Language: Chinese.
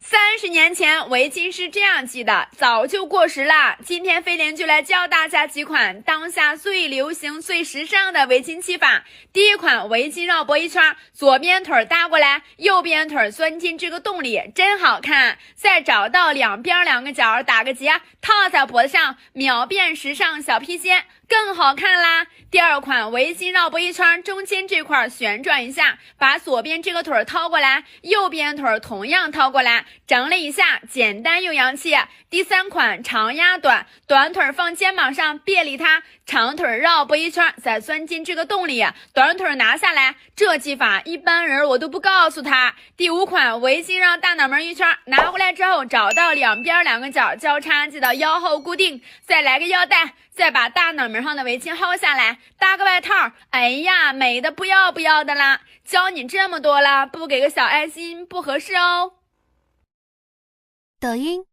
30年前，围巾是这样系的，早就过时了。今天飞廉就来教大家几款当下最流行、最时尚的围巾系法。第一款围巾绕脖一圈，左边腿搭过来，右边腿钻进这个洞里，真好看。再找到两边2个角打个结，套在脖子上，秒变时尚小披肩，更好看啦。第二款围巾绕脖一圈，中间这块旋转一下，把左边这个腿掏过来，右边腿同样掏过来，整理一下，简单又洋气。第三款长压短，短腿放肩膀上，别理它，长腿绕脖一圈，再钻进这个洞里，短腿拿下来。这技法一般人我都不告诉他。第五款围巾绕大脑门一圈，拿回来之后找到两边2个角交叉，记得腰后固定，再来个腰带，再把大脑门上的围巾薅下来，搭个外套，哎呀，美的不要的啦！教你这么多了，不给个小爱心不合适哦。抖音